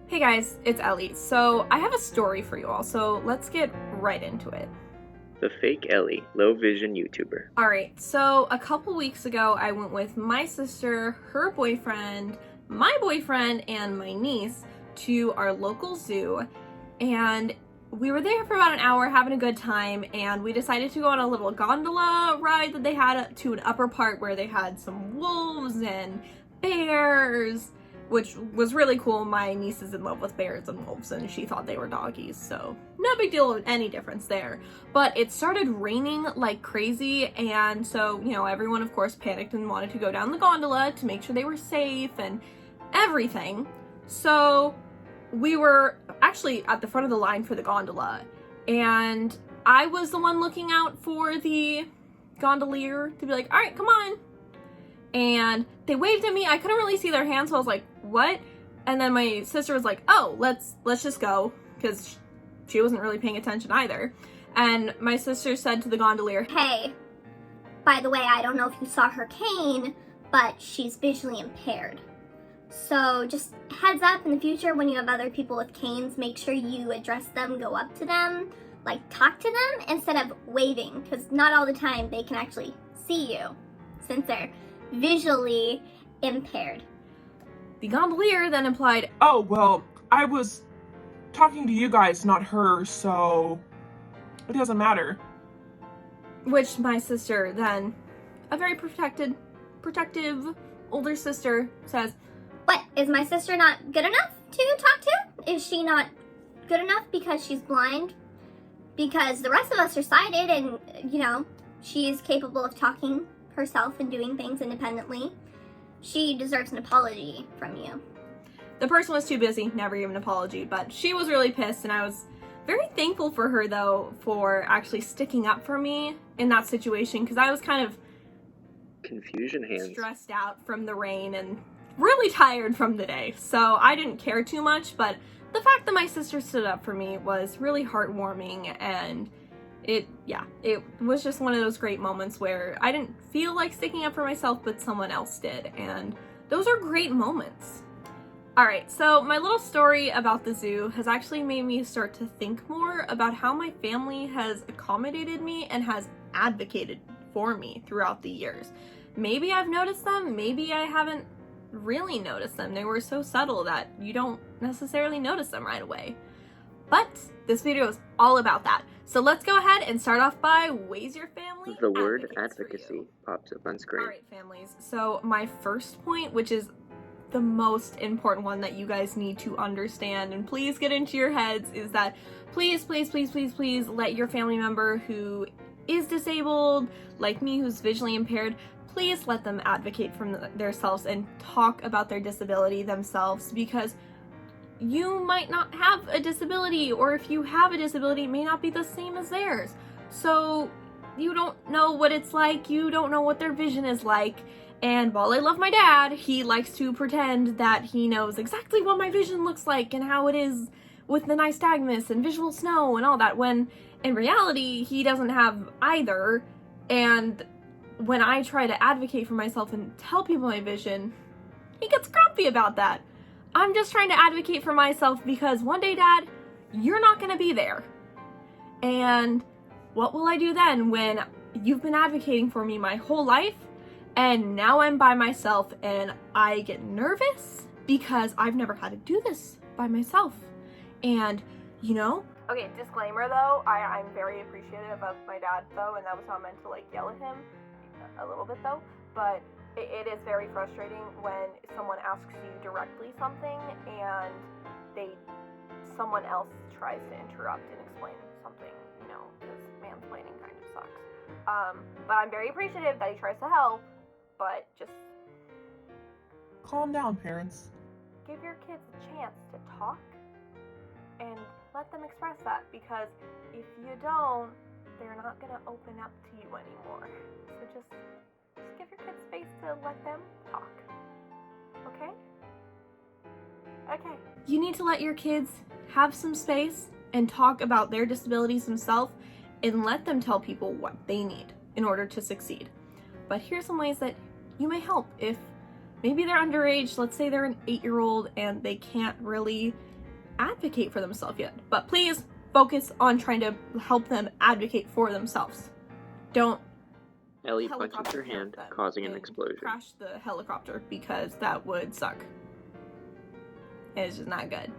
Hey guys, it's Ellie. So I have a story for you all, so let's get right into it. TheFakeEllie, low vision YouTuber. Alright, so a couple weeks ago I went with my sister, her boyfriend, my boyfriend, and my niece to our local zoo, and we were there for about an hour having a good time, and we decided to go on a little gondola ride that they had to an upper part where they had some wolves and bears, which was really cool. My niece is in love with bears and wolves, and she thought they were doggies, so no big deal of any difference there. But it started raining like crazy, and so, everyone of course panicked and wanted to go down the gondola to make sure they were safe and everything. So we were actually at the front of the line for the gondola, and I was the one looking out for the gondolier to be like, all right, come on. And they waved at me. I couldn't really see their hands, so I was like, what? And then my sister was like, oh, let's just go, because she wasn't really paying attention either. And my sister said to the gondolier, hey, by the way, I don't know if you saw her cane, but she's visually impaired. So just heads up, in the future when you have other people with canes, make sure you address them, go up to them, like talk to them instead of waving, because not all the time they can actually see you since they're visually impaired. The gondolier then implied, oh, well, I was talking to you guys, not her, so it doesn't matter. which my sister then, a very protective older sister, says, What, is my sister not good enough to talk to? Is she not good enough because she's blind? Because the rest of us are sighted and, she's capable of talking herself and doing things independently. She deserves an apology from you. The person was too busy, never gave an apology, but she was really pissed, and I was very thankful for her, though, for actually sticking up for me in that situation, because I was kind of Confusion hands. stressed out from the rain and really tired from the day, so I didn't care too much, but the fact that my sister stood up for me was really heartwarming, and it was just one of those great moments where I didn't feel like sticking up for myself, but someone else did, and those are great moments. Alright, so my little story about the zoo has actually made me start to think more about how my family has accommodated me and has advocated for me throughout the years. Maybe I've noticed them, maybe I haven't really noticed them. They were so subtle that you don't necessarily notice them right away. But this video is all about that. So let's go ahead and start off by ways your family The word advocates for advocacy you. pops up on screen. Alright, families. So my first point, which is the most important one that you guys need to understand and please get into your heads, is that please let your family member who is disabled, like me, who's visually impaired, please let them advocate for themselves and talk about their disability themselves, because you might not have a disability, or if you have a disability, it may not be the same as theirs. So you don't know what it's like, you don't know what their vision is like. And while I love my dad, he likes to pretend that he knows exactly what my vision looks like and how it is with the nystagmus and visual snow and all that, when in reality, he doesn't have either. And when I try to advocate for myself and tell people my vision, he gets grumpy about that. I'm just trying to advocate for myself because one day, Dad, you're not gonna be there. And what will I do then when you've been advocating for me my whole life? And now I'm by myself and I get nervous because I've never had to do this by myself. And, Okay, disclaimer though, I'm very appreciative of my dad though, and that was not meant to yell at him a little bit though, but it is very frustrating when someone asks you directly something and someone else tries to interrupt and explain something, because mansplaining kind of sucks. But I'm very appreciative that he tries to help. But just Calm down, parents. give your kids a chance to talk and let them express that, because if you don't, they're not going to open up to you anymore. So just give your kids space to let them talk. Okay? Okay. You need to let your kids have some space and talk about their disabilities themselves and let them tell people what they need in order to succeed. But here's some ways that you may help if maybe they're underage. Let's say they're an 8-year-old and they can't really advocate for themselves yet. But please focus on trying to help them advocate for themselves. Don't Ellie punches helicopter her hand, them causing an and explosion. crash the helicopter, because that would suck. It's just not good.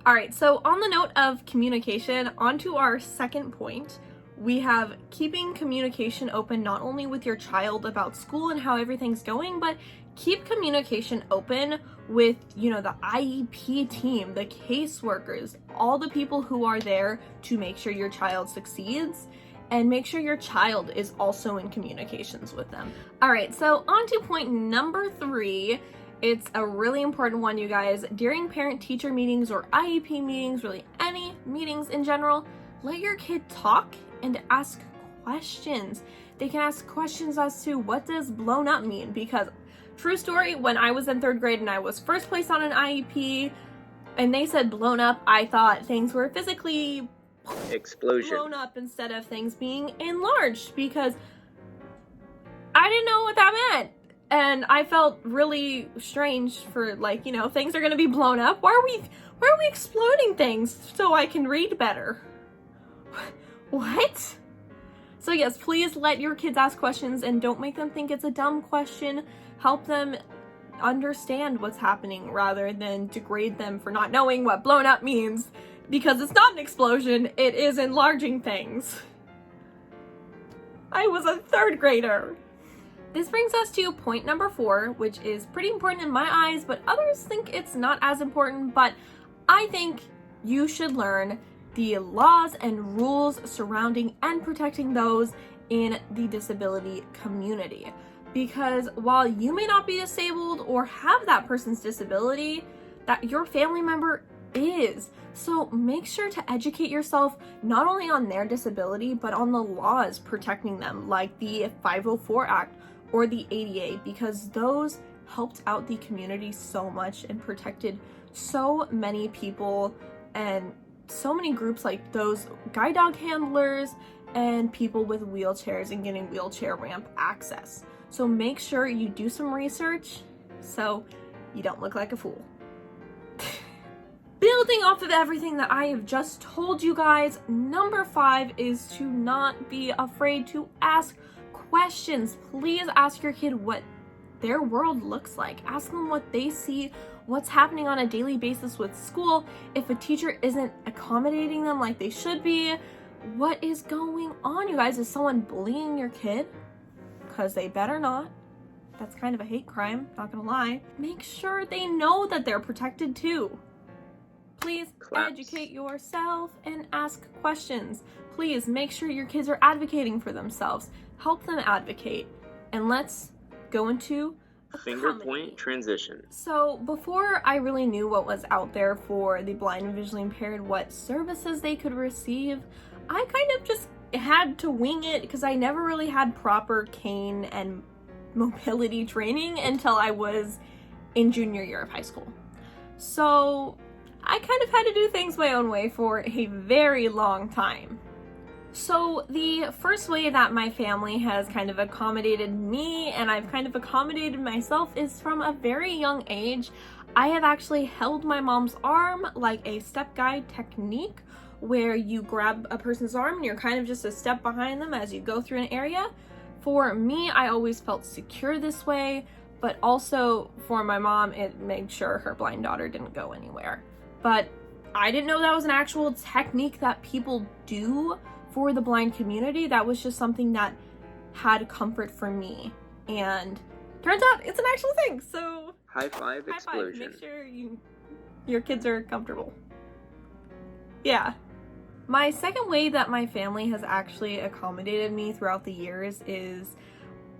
Alright, so on the note of communication, on to our second point. We have keeping communication open not only with your child about school and how everything's going, but keep communication open with, the IEP team, the caseworkers, all the people who are there to make sure your child succeeds, and make sure your child is also in communications with them. Alright, so on to point number 3. It's a really important one, you guys. During parent-teacher meetings or IEP meetings, really any meetings in general, let your kid talk and ask questions. They can ask questions as to, what does blown up mean? Because, true story, when I was in 3rd grade and I was first placed on an IEP and they said blown up, I thought things were physically Explosion. blown up instead of things being enlarged, because I didn't know what that meant. And I felt really strange for, things are gonna be blown up. Why are we exploding things so I can read better? What? So yes, please let your kids ask questions and don't make them think it's a dumb question. Help them understand what's happening rather than degrade them for not knowing what blown up means, because it's not an explosion, it is enlarging things. I was a 3rd grader. This brings us to point number 4, which is pretty important in my eyes, but others think it's not as important, but I think you should learn the laws and rules surrounding and protecting those in the disability community. Because while you may not be disabled or have that person's disability, that your family member is. So make sure to educate yourself not only on their disability, but on the laws protecting them, like the 504 Act or the ADA, because those helped out the community so much and protected so many people and so many groups, like those guide dog handlers and people with wheelchairs and getting wheelchair ramp access. So make sure you do some research so you don't look like a fool. Building off of everything that I have just told you guys, number 5 is to not be afraid to ask questions. Please ask your kid what their world looks like. Ask them what they see, what's happening on a daily basis with school. If a teacher isn't accommodating them like they should be, what is going on, you guys? Is someone bullying your kid? Because they better not. That's kind of a hate crime, not gonna lie. Make sure they know that they're protected too. Please educate yourself and ask questions. Please make sure your kids are advocating for themselves. Help them advocate. And let's go into a Finger comedy. point transition. So before I really knew what was out there for the blind and visually impaired, what services they could receive, I kind of just had to wing it because I never really had proper cane and mobility training until I was in junior year of high school. So I kind of had to do things my own way for a very long time. So the first way that my family has kind of accommodated me and I've kind of accommodated myself is from a very young age. I have actually held my mom's arm like a step guide technique, where you grab a person's arm and you're kind of just a step behind them as you go through an area. For me, I always felt secure this way, but also for my mom, it made sure her blind daughter didn't go anywhere. But I didn't know that was an actual technique that people do for the blind community. That was just something that had comfort for me. And turns out it's an actual thing, so High five explosion. Make sure your kids are comfortable. Yeah. My second way that my family has actually accommodated me throughout the years is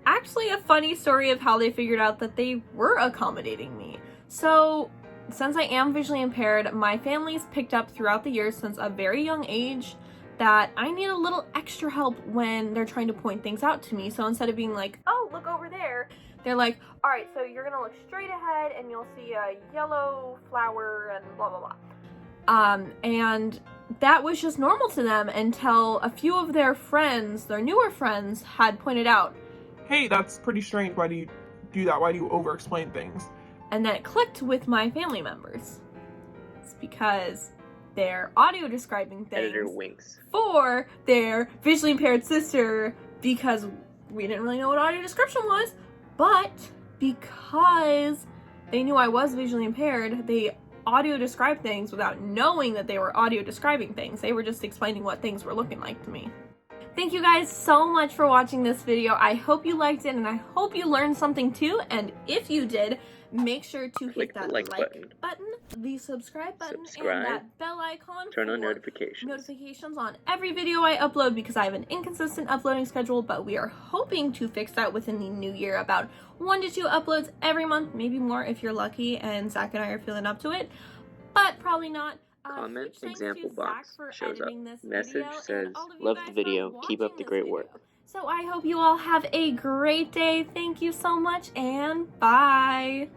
actually a funny story of how they figured out that they were accommodating me. So, since I am visually impaired, my family's picked up throughout the years since a very young age that I need a little extra help when they're trying to point things out to me. So instead of being like, oh, look over there, they're like, all right, so you're gonna look straight ahead and you'll see a yellow flower and blah, blah, blah. And that was just normal to them until a few of their friends, their newer friends, had pointed out, Hey, that's pretty strange. Why do you do that? Why do you over-explain things? and then it clicked with my family members. It's because they're audio describing things. Editor winks. For their visually impaired sister because we didn't really know what audio description was, but because they knew I was visually impaired, they audio described things without knowing that they were audio describing things. They were just explaining what things were looking like to me. Thank you guys so much for watching this video. I hope you liked it and I hope you learned something too. And if you did, make sure to hit that like button, the subscribe button, and that bell icon. Turn on notifications on every video I upload because I have an inconsistent uploading schedule, but we are hoping to fix that within the new year. About 1 to 2 uploads every month, maybe more if you're lucky and Zach and I are feeling up to it, but probably not. Comment example box shows up. Message says, love the video, keep up the great work. So I hope you all have a great day. Thank you so much and bye.